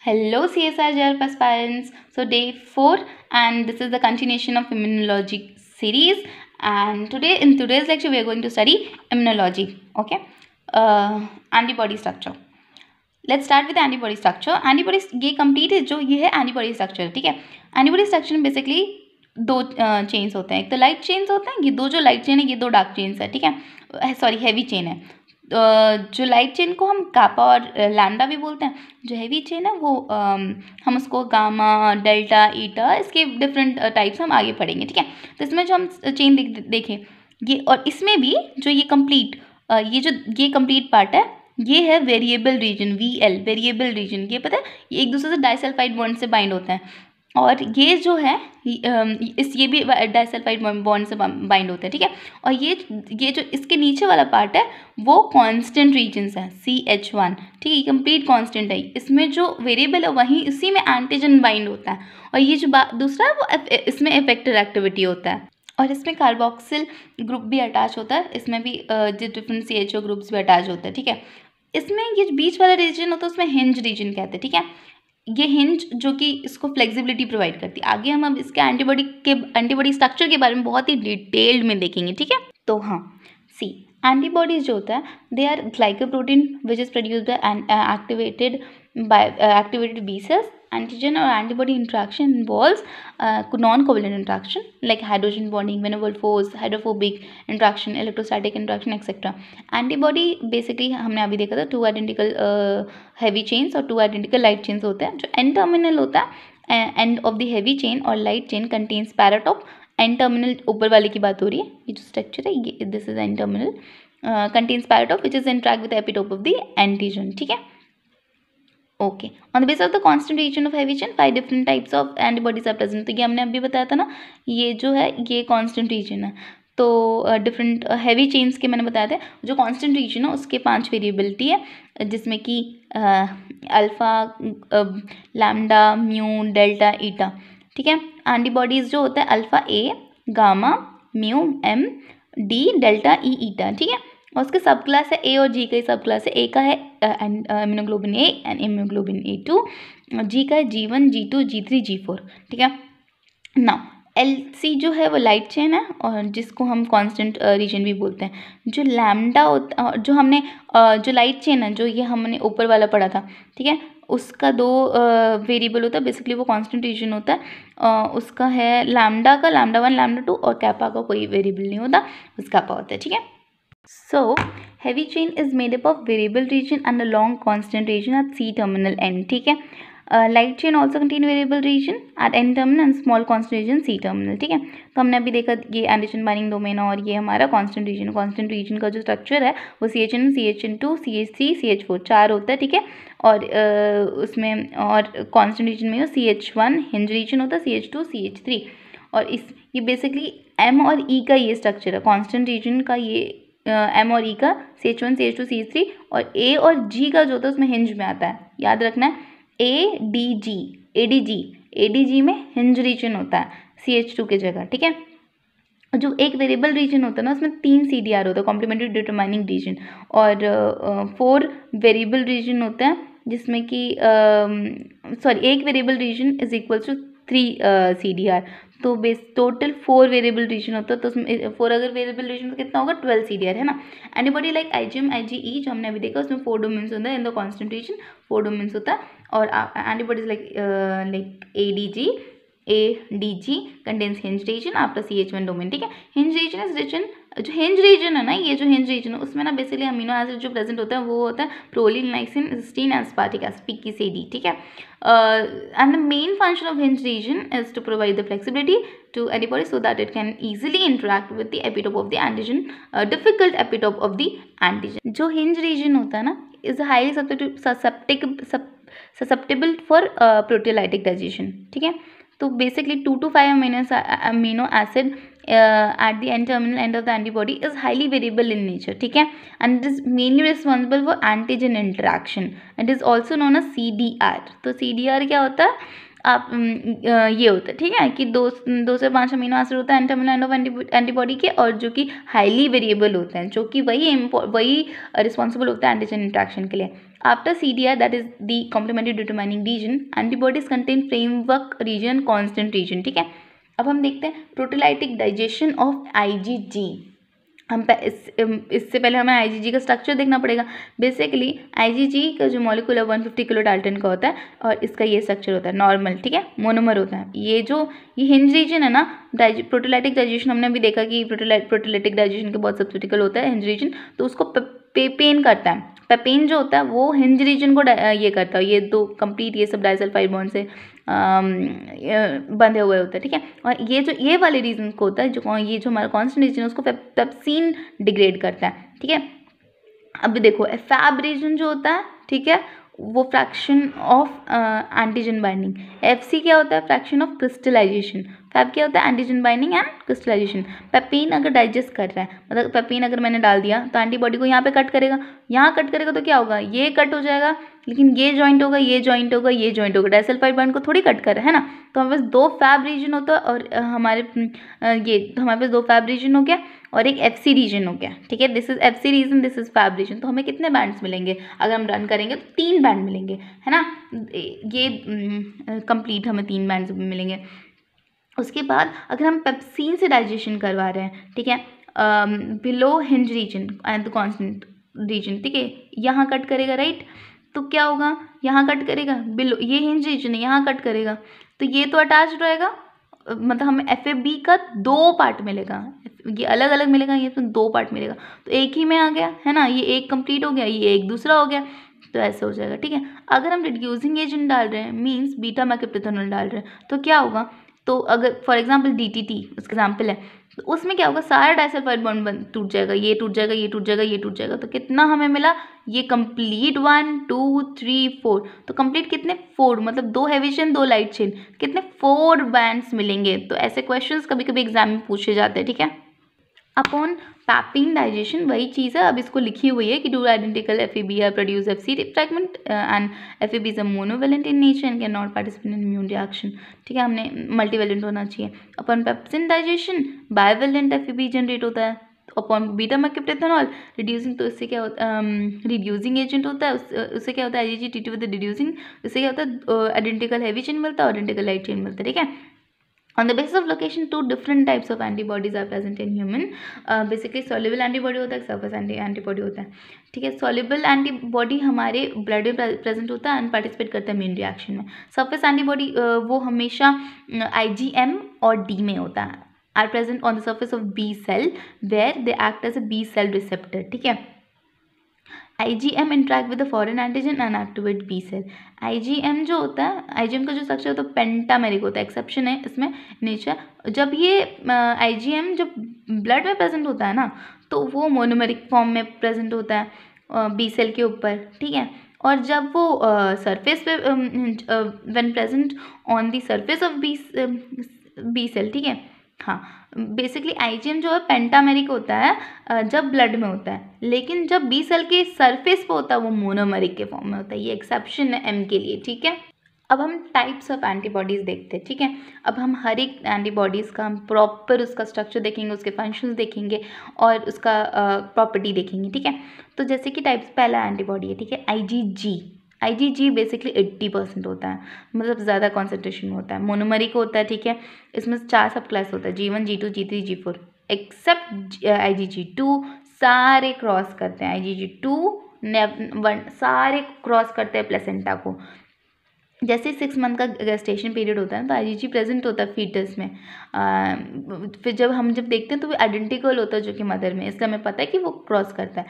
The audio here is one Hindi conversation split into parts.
Hello CSR JRF aspirants. So day 4 and this is the continuation of immunology series, and in today's lecture we are going to study immunology. Okay, antibody structure. Let's start with antibody structure. Antibody ये complete है जो ये है antibody structure. ठीक है, antibody structure में basically दो चेन्स होते हैं. एक तो लाइट चेन्स होते हैं, ये दो जो लाइट चेन है ये दो डार्क चेन्स है. ठीक है, सॉरी हैवी चेन है. जो लाइट चेन को हम कापा और लैम्डा भी बोलते हैं. जो हैवी चेन है वो हम उसको गामा, डेल्टा, ईटा, इसके डिफरेंट टाइप्स हम आगे पढ़ेंगे. ठीक है, तो इसमें जो हम चेन देखें ये, और इसमें भी जो ये कंप्लीट ये कंप्लीट पार्ट है, ये है variable region, VL variable region. ये पता है ये एक दूसरे से डाइसल्फाइड बॉन्ड से बाइंड होते हैं, और ये जो है ये भी डाइसल्फाइड बॉन्ड से बाइंड होते हैं. ठीक है, और ये जो इसके नीचे वाला पार्ट है वो कांस्टेंट रीजन्स है, CH1. ठीक है, ये कंप्लीट कांस्टेंट है. इसमें जो वेरिएबल है वहीं इसी में एंटीजन बाइंड होता है, और ये जो दूसरा है वो इसमें इफेक्टर एक्टिविटी होता है, और इसमें कार्बोक्सिल ग्रुप भी अटैच होता है. इसमें भी डिफरेंट CHO ग्रुप्स भी अटैच होते हैं. ठीक है, इसमें ये बीच वाला रीजन होता है उसमें हिंज रीजन कहते हैं. ठीक है, ये हिंज जो कि इसको फ्लेक्सिबिलिटी प्रोवाइड करती है. आगे हम अब इसके एंटीबॉडी स्ट्रक्चर के बारे में बहुत ही डिटेल्ड में देखेंगे. ठीक है, तो हाँ, सी एंटीबॉडीज जो होता है they are glycoprotein which is produced by activated B cells. Antigen or antibody interaction involves non-covalent interaction like hydrogen bonding, van der Waals, hydrophobic interaction, electrostatic interaction, etc. Antibody basically हमने अभी देखा था 2 identical heavy chains और 2 identical light chains होते हैं. जो N terminal होता है, end of the heavy chain or light chain contains paratop. N terminal ऊपर वाले की बात हो रही है, ये जो structure है ये this is N terminal contains paratop which is interact with the epitope of the antigen. ठीक है, okay. On the base of the constant region of heavy chain 5 different types of antibodies are present. तो ये हमने अभी बताया था ना, ये जो है ये कांस्टेंट रीजन है. तो डिफरेंट हैवी चेन्स के मैंने बताया था. जो कांस्टेंट रीजन है उसके 5 वेरिएबिलिटी है, जिसमें कि अल्फा, लैम्डा, म्यू, डेल्टा, ईटा. ठीक है, एंटीबॉडीज जो होता है alpha A, gamma, mu, M, D, delta, E, ईटा. ठीक है, और उसके सब क्लास है A और G का सब क्लास है. A का है immunoglobulin A and immunoglobulin A2. G का है G1, G2, G3, G4. ठीक है, ना LC जो है वो लाइट चेन है, और जिसको हम कांस्टेंट रीजन भी बोलते हैं. जो लैम्डा होता जो हमने जो लाइट चेन है जो ये हमने ऊपर वाला पढ़ा था. ठीक है, उसका 2 वेरिएबल होता है, बेसिकली वो कांस्टेंट रीजन होता है. उसका है लैम्डा का, लैम्डा 1, लैम्डा 2, और कैपा का कोई वेरिएबल नहीं होता, उसका कैपा होता है. ठीक है, so heavy chain is made up of variable region and a long constant region at C terminal end. ठीक है, light chain also contain variable region at N terminal and small constant region C terminal. ठीक है, तो हमने अभी देखा ये एंटीजन बाइंडिंग डोमेन और ये हमारा कांस्टेंट रीजन. कांस्टेंट रीजन का जो स्ट्रक्चर है वो CH1, CH2, CH3, CH4 4 होता है. ठीक है, और उसमें और कांस्टेंट रीजन में CH1 हिंज रीजन होता है, CH2, CH3, और ये बेसिकली M और E का ये स्ट्रक्चर है. कांस्टेंट रीजन का ये M और E का CH1, CH2, CH3, और A और G का जो होता है उसमें हिंज में आता है. याद रखना है ADG में हिंज रीजन होता है CH2 की जगह. ठीक है, जो एक वेरिएबल रीजन होता है ना उसमें 3 CDR होता है, कॉम्प्लीमेंट्री डिटरमाइनिंग रीजन, और 4 वेरिएबल रीजन होते हैं, जिसमें कि एक variable region is equal to 3 CDR. तो टोटल 4 वेरिएबल रीजन होता है, तो उसमें 4 अगर वेरिएबल रीजन तो कितना होगा 12 CDR है ना. एंटीबॉडी लाइक IgM, IgE जो हमने अभी देखा उसमें 4 डोमेन्स होता है. In the constant reason 4 domains होता है, और antibodies like ADG contains hinge region after CH1 domain. ठीक है, hinge region is region, जो hinge region है ना, ये जो hinge region है उसमें ना बेसिकली अमीनो एसिड जो प्रेजेंट होता है वो होता है proline, lysine, cysteine, aspartic acid, PKCD. ठीक है, and the main function of hinge region is to provide the flexibility to antibody so that it can easily interact with the epitope of the antigen, difficult epitope of the antigen. जो hinge region होता है ना is highly susceptible for proteolytic digestion. ठीक है, तो basically 2 to 5 amino acid at the N terminal end of the antibody is highly variable in nature. ठीक है, and it is mainly responsible for antigen interaction. It is also known as CDR. तो CDR क्या होता है, आप ये होता है. ठीक है, कि 2 से 5 अमीनो एसिड होता है N terminal end of antibody के, और जो कि हाईली वेरिएबल होते हैं, जो कि वही रिस्पॉन्सिबल होता है एंटीजन इंट्रैक्शन के लिए. After CDR, that is the complementary determining region, antibodies contain framework region, constant region, ठीक है। अब हम देखते हैं प्रोटीलाइटिक डाइजेशन ऑफ IgG। हम इससे पहले हमें IgG का स्ट्रक्चर देखना पड़ेगा। बेसिकली IgG का जो मॉलिक्यूल है 150 किलो डाल्टन का होता है और इसका ये स्ट्रक्चर होता है नॉर्मल, ठीक है, मोनोमर होता है। ये हिंज रीजन है ना, प्रोटीलाइटिक डाइजेशन हमने भी देखा कि प्रोटीलाइटिक डाइजेशन के बहुत सबक्रिटिकल होता है हिंज रीजन, तो उसको पेपेन करता है। पेपेन जो होता है वो हिंज रीजन को ये करता है, ये दो कंप्लीट ये सब डाइसल्फाइड बॉन्ड से बंधे हुए होते हैं, ठीक है। और ये वाले रीजन को होता है जो ये जो हमारा कांस्टेंट रीजन है उसको पेप्सिन डिग्रेड करता है, ठीक है। अब देखो फैब रीजन जो होता है, ठीक है, वो fraction of antigen binding. FC क्या होता है, फ्रैक्शन ऑफ क्रिस्टलाइजेशन। फैब क्या होता है, antigen binding and crystallization. Papain अगर डाइजेस्ट कर रहा है, मतलब पेपिन अगर मैंने डाल दिया तो एंटीबॉडी को यहाँ पे कट करेगा, यहाँ कट करेगा तो क्या होगा, ये कट हो जाएगा, लेकिन ये जॉइंट होगा, ये जॉइंट होगा, ये जॉइंट होगा। डाइसल्फाइड बॉन्ड को थोड़ी कट कर रहा है ना, तो हमारे पास 2 फैब रीजन होता है और हमारे पास 2 फैब रीजन हो गया और एक FC रीजन हो गया, ठीक है। This is FC region, this is Fab region. तो हमें कितने बैंड्स मिलेंगे अगर हम रन करेंगे तो 3 बैंड मिलेंगे, है ना। ये कंप्लीट हमें 3 बैंड्स मिलेंगे। उसके बाद अगर हम पेप्सिन से डाइजेशन करवा रहे हैं, ठीक है, below hinge region and the constant region, ठीक है, यहाँ कट करेगा, राइट। तो क्या होगा, यहाँ कट करेगा, बिलो ये हिंज रीजन है, यहाँ कट करेगा, तो ये तो अटैच्ड रहेगा, मतलब हमें FAB का 2 पार्ट मिलेगा, ये अलग अलग मिलेगा, ये तो 2 पार्ट मिलेगा, तो एक ही में आ गया, है ना। ये एक कंप्लीट हो गया, ये एक दूसरा हो गया, तो ऐसे हो जाएगा, ठीक है। अगर हम रिड्यूसिंग एजेंट डाल रहे हैं, मीन्स बीटा मैक्रोप्रोथेनॉल डाल रहे हैं, तो क्या होगा, तो अगर फॉर एग्जांपल DTT उसका एग्जाम्पल है, तो उसमें क्या होगा, सारा डाइसल्फाइड बॉन्ड टूट जाएगा, ये टूट जाएगा, ये टूट जाएगा, ये टूट जाएगा। तो कितना हमें मिला, ये कंप्लीट 1 2 3 4, तो कंप्लीट कितने 4, मतलब 2 हैवी चेन 2 लाइट चेन, कितने 4 बैंड्स मिलेंगे। तो ऐसे क्वेश्चंस कभी कभी एग्जाम में पूछे जाते हैं, ठीक है। अपॉन पैपिन डाइजेशन वही चीज़ है, अब इसको लिखी हुई है कि 2 identical FAB are produce FC fragment and FAB is a monovalent in nature and can not participate in immune reaction, ठीक है। हमने मल्टीवेलेंट होना चाहिए। Upon pepsin digestion bivalent FAB generate होता है। अपॉन बीटा मैक्रोप्रोथेनॉल रिड्यूसिंग, तो इससे क्या होता है, रिड्यूसिंग एजेंट होता है, उससे क्या होता है IgG विद रिड्यूसिंग, इससे क्या होता है आइडेंटिकल हैवी चेन मिलता है और आइडेंटिकल लाइट चेन मिलता है, ठीक है। On the basis of location, 2 different types of antibodies are present in human. Basically soluble antibody होता है, surface antibody होता है, ठीक है। soluble antibody हमारे ब्लड में प्रेजेंट होता है एंड पार्टिसिपेट करता है इम्यून रिएक्शन में। surface antibody वो हमेशा IgM और D में होता है, are present on the surface of B cell where they act as a B cell receptor, ठीक है। IgM interact with the foreign antigen and activate B cell. IgM जो होता है, IgM का जो स्ट्रक्चर होता है पेंटामेरिक होता है, एक्सेप्शन है इसमें नेचर। जब ये IgM जब ब्लड में प्रेजेंट होता है ना, तो वो मोनोमेरिक फॉर्म में प्रेजेंट होता है B सेल के ऊपर, ठीक है। और जब वो सरफेस पे when present on the surface of B cell, ठीक है, हाँ। बेसिकली IgM जो है पेंटामेरिक होता है जब ब्लड में होता है, लेकिन जब B सेल के सरफेस पे होता है वो मोनोमेरिक के फॉर्म में होता है। ये एक्सेप्शन है M के लिए, ठीक है। अब हम टाइप्स ऑफ एंटीबॉडीज़ देखते हैं, ठीक है। अब हम हर एक एंटीबॉडीज़ का हम प्रॉपर उसका स्ट्रक्चर देखेंगे, उसके फंक्शंस देखेंगे और उसका प्रॉपर्टी देखेंगे, ठीक है। तो जैसे कि टाइप्स, पहला एंटीबॉडी है, ठीक है, IgG बेसिकली 80% होता है, मतलब ज़्यादा कॉन्सेंट्रेशन होता है, मोनोमरिक होता है, ठीक है। इसमें 4 सब क्लास होता है, G1 G2 G3 G4, accept IgG2 सारे क्रॉस करते हैं, IgG2 सारे क्रॉस करते हैं प्लेसेंटा को। जैसे 6 मंथ का गेस्टेशन पीरियड होता है तो IgG प्रेजेंट होता है फीटस में, फिर जब देखते हैं तो वो आइडेंटिकल होता है जो कि मदर में, इसलिए हमें पता है कि वो क्रॉस करता है।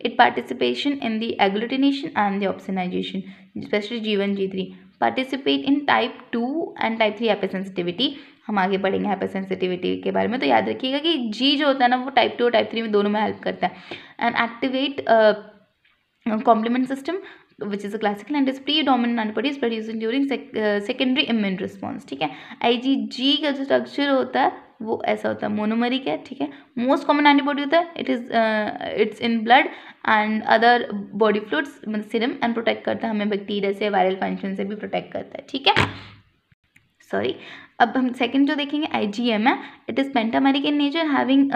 It participation in the agglutination and the opsonization, specially G1 G3 participate in type 2 and type 3 hypersensitivity. हम आगे पढ़ेंगे हाइपरसेंसिटिविटी के बारे में, तो याद रखिएगा कि G जो होता है ना वो टाइप 2 और टाइप 3 में दोनों में हेल्प करता है। And activate complement system which is a classical and is predominant antibodies produced during secondary immune response, ठीक है। IgG का जो स्ट्रक्चर होता है वो ऐसा होता है, मोनोमरिक है, ठीक है। मोस्ट कॉमन एंटीबॉडी होता है, it's in blood and other body fluids, मतलब सीरम, एंड प्रोटेक्ट करता है हमें बैक्टीरिया से, वायरल फंक्शन से भी प्रोटेक्ट करता है, ठीक है। सॉरी, अब हम सेकंड जो देखेंगे IgM है, it is pentameric in nature having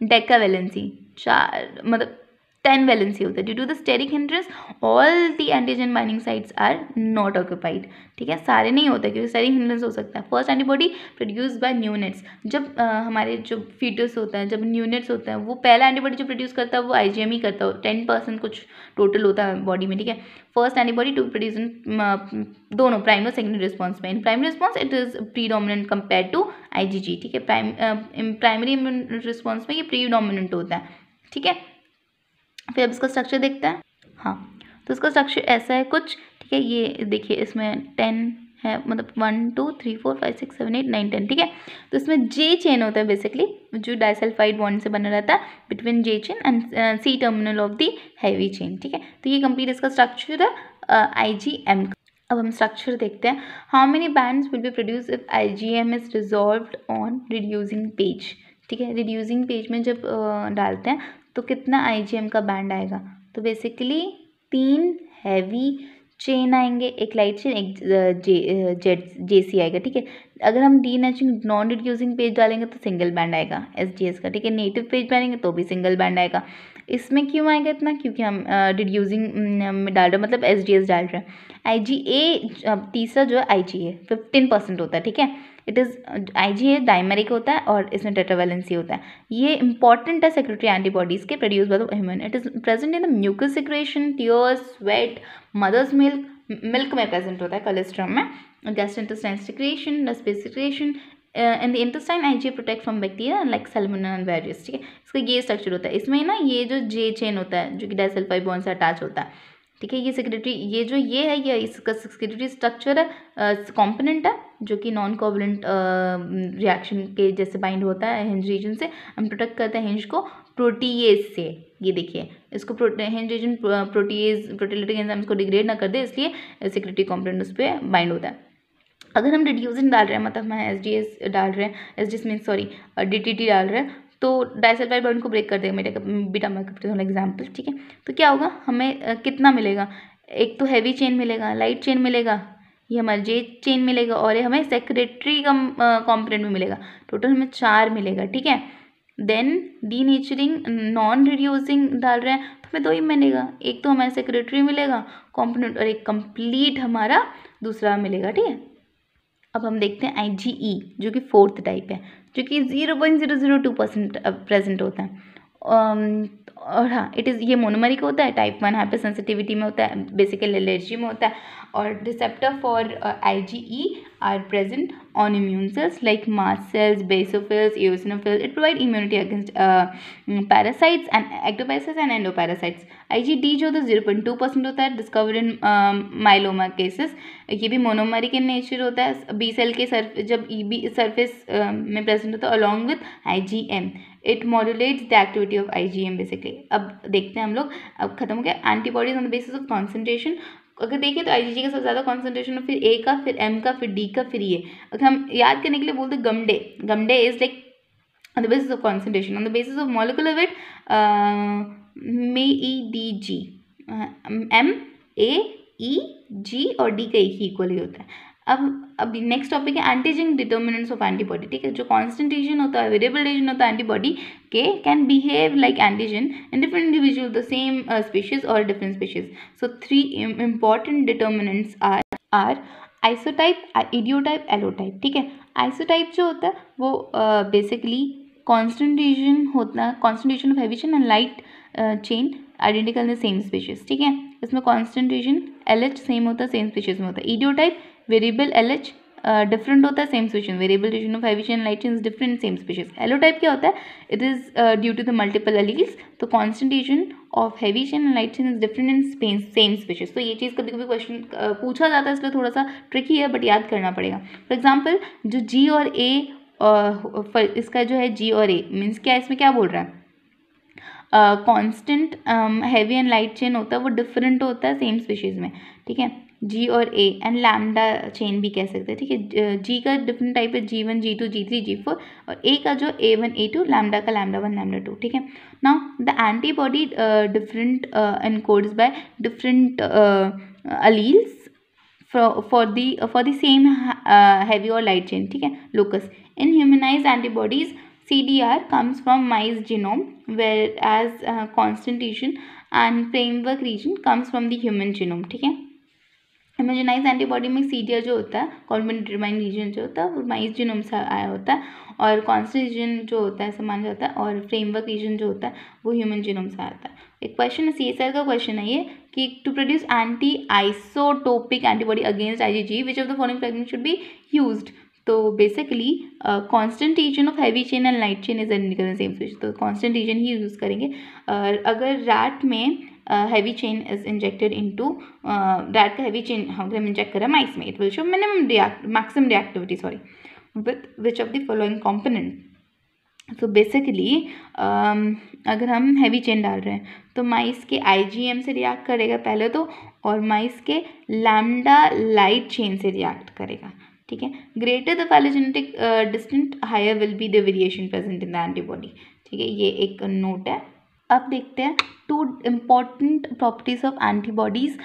decavalency, 4 मतलब 10 वैलेंसी होता है। Due to the steric hindrance all the antigen binding sites are not occupied, ठीक है, सारे नहीं होते क्योंकि स्टेरिक हिंड्रेंस हो सकता है। First antibody produce by neonates, जब हमारे जो फीटस होता है, जब न्यूनेट्स होता है, वो पहला एंटीबॉडी जो प्रोड्यूस करता है वो IgM ही करता है, 10% कुछ टोटल होता है बॉडी में, ठीक है। फर्स्ट एंटीबॉडी टू प्रोड्यूस दोनों प्राइमरी और सेकेंडरी रिस्पॉन्स में। In primary response it is predominant compare to IgG, ठीक है। प्राइमरी रिस्पॉन्स में ये प्रीडोमिनेंट होता है, ठीक है। फिर अब इसका स्ट्रक्चर देखते हैं। हाँ, तो इसका स्ट्रक्चर ऐसा है कुछ, ठीक है। ये देखिए इसमें 10 है, मतलब 1 2 3 4 5 6 7 8 9 10, ठीक है। तो इसमें J चेन होता है बेसिकली, जो डाइसल्फाइड बॉन्ड से बना रहता है between J chain and C terminal of the heavy chain, ठीक है। तो ये कंप्लीट इसका स्ट्रक्चर है IgM। अब हम स्ट्रक्चर देखते हैं। How many bands will be produce if IgM is resolved on reducing page, ठीक है। रिड्यूसिंग पेज में जब डालते हैं तो कितना IgM का बैंड आएगा, तो बेसिकली 3 हैवी चेन आएंगे, एक लाइट चेन, एक JC आएगा, ठीक है। अगर हम डीनेचरिंग नॉन रिड्यूसिंग पेज डालेंगे तो सिंगल बैंड आएगा SGS का, ठीक है। नेटिव पेज डालेंगे तो भी सिंगल बैंड आएगा। इसमें क्यों आएगा इतना, क्योंकि हम रिड्यूसिंग में डाल रहे हैं, मतलब SGS डाल रहे हैं। IgA तीसरा जो है IgA 15% होता है, ठीक है। इट इज़ IgA डाइमेरिक होता है और इसमें टेट्रावैलेंसी होता है। ये इंपॉर्टेंट है सेक्रेटरी एंटीबॉडीज़ के produce by the human. It is present in the mucus secretion, tears, sweat, mother's milk में प्रेजेंट होता है, कोलेस्ट्रम में, gastrointestinal secretion, respiratory secretion, in the intestine IgA protect from bacteria like salmonella and various, ठीक है। इसका ये स्ट्रक्चर होता है। इसमें ना ये जो J चेन होता है जो कि डाइसल्फाइड बॉन्ड से अटैच होता है, ठीक है। ये सेक्रेटरी, ये जो ये है, ये इसका सेक्रेटरी स्ट्रक्चर है, कंपोनेंट है जो कि नॉन कोवलेंट रिएक्शन के जैसे बाइंड होता है हिंज रीजन से। हम प्रोटेक्ट करते हैं हिंज को प्रोटीएज से। ये देखिए इसको हिंज रीजन प्रोटीएज प्रोटीलिटिक एंजाइम्स को डिग्रेड ना कर दे, इसलिए सेक्रेटरी कंपोनेंट उस पर बाइंड होता है। अगर हम रिड्यूसिंग डाल रहे हैं, मतलब हम SGS डाल रहे हैं, SGS मीन सॉरी DTT डाल रहे हैं, तो डाइसल्फाइड बॉन्ड को ब्रेक कर देगा मेरा बीटा मार्कर एग्जाम्पल, ठीक है। तो क्या होगा, हमें कितना मिलेगा, एक तो हैवी चेन मिलेगा, लाइट चेन मिलेगा, ये हमारा J चेन मिलेगा, और ये हमें सेक्रेटरी कॉम्पोनेंट में मिलेगा। टोटल हमें 4 मिलेगा, ठीक है। देन डीनेचरिंग नॉन रिड्यूसिंग डाल रहे हैं तो हमें 2 ही मिलेगा, एक तो हमें सेक्रेटरी मिलेगा कॉम्पोनेंट और एक कंप्लीट हमारा दूसरा मिलेगा, ठीक है। अब हम देखते हैं IgE जो कि 4th टाइप है, जो कि 0.002% प्रेजेंट होता है। और हाँ, इट इज़ ये मोनोमरिक होता है, टाइप 1 हाइपर सेंसिटिविटी में होता है, बेसिकली एलर्जी में होता है। और receptor for IgE are present on immune cells like mast cells, basophils, eosinophils. It provide immunity against parasites and ectoparasites and endoparasites. IgD जो होता है 0.2% होता है, डिस्कवर इन माइलोमा केसेस। ये भी मोनोमरिक इन नेचर होता है, बी सेल के जब बी सरफेस में प्रेजेंट होता है along with IgM. It modulates the activity of IgM basically. अब देखते हैं हम लोग, अब खत्म हो गया antibodies on the basis of concentration. अगर देखिए तो IgG का सबसे ज़्यादा कॉन्सेंट्रेशन है, फिर A का, फिर M का, फिर D का, फिर E। अगर हम याद करने के लिए बोलते गमडे is like on the basis of concentration, on the basis of molecular weight, MEDG, MEG और D का एक ही इक्वल ही होता है। अब नेक्स्ट टॉपिक है एंटीजन डिटर्मिनेंट्स ऑफ एंटीबॉडी, ठीक है। जो कॉन्सेंट्रेशन होता है, वेरिएबल रीजन होता है एंटीबॉडी के, can behave like antigen in different individual the same species और different species. So 3 important determinants are isotype, idiotype, allotype, ठीक है। आइसोटाइप जो होता है वो बेसिकली कॉन्सेंट्रेशन होता है, concentration of heavy chain and light chain identical in the same species, ठीक है। इसमें कॉन्सेंट्रेशन LH सेम होता है, सेम स्पीशीज में होता है। इडियोटाइप वेरिएबल LH डिफरेंट होता है, same species, variable region of heavy chain light chain is different, same species. Allotype क्या होता है, it is due to the multiple alleles, तो concentration of heavy chain and light chain is different in same species. तो ये चीज़ कभी कभी क्वेश्चन पूछा जाता है, इसलिए थोड़ा सा ट्रिकी है, बट याद करना पड़ेगा। फॉर एग्जाम्पल जो G और A, इसका जो है G और A मीन्स क्या, इसमें क्या बोल रहा है, constant heavy and light chain होता है वो डिफरेंट होता है सेम स्पीशीज में, ठीक है। G और A एंड लैम्डा चेन भी कह सकते हैं, ठीक है। G का डिफरेंट टाइप है G1, G2, G3, G4, और A का जो A1, A2, लैम्डा का लैम्डा 1, लैम्डा 2, ठीक है। Now the antibody different encodes by different alleles for the same heavy or light chain, ठीक है, locus. In humanized antibodies CDR comes from mice genome, whereas constitution and framework region comes from the human genome. ठीक है, इमेजिनाइज एंटीबॉडी में CDR जो होता है, कॉम्बिनेंट डिटरमाइन रीजन जो होता है, वो माइस जीनोम से आया होता है, और कॉन्स्टिट्यूशन जो होता है समान जाता है, और फ्रेमवर्क रीजन जो होता है वो ह्यूमन जीनोम से आता है. एक क्वेश्चन है, CSR का क्वेश्चन है ये, कि to produce anti isotopic antibody against IgG which of the following fragment should be used. तो basically constant region of heavy chain and light chain is identical same species, तो कांस्टेंट रीजन ही यूज़ करेंगे. अगर रैट में heavy chain is injected into rat का हैवी चेन अगर हम इंजेक्ट करें माइस में, it will show maximum reactivity with which of the following component. तो बेसिकली अगर हम हैवी चेन डाल रहे हैं तो माइस के IgM से रिएक्ट करेगा पहले तो, और माइस के लैम्डा लाइट चेन से रिएक्ट करेगा. ठीक है, greater the phylogenetic distance higher will be the variation present in the antibody. ठीक है, ये एक नोट है. अब देखते हैं two important properties of antibodies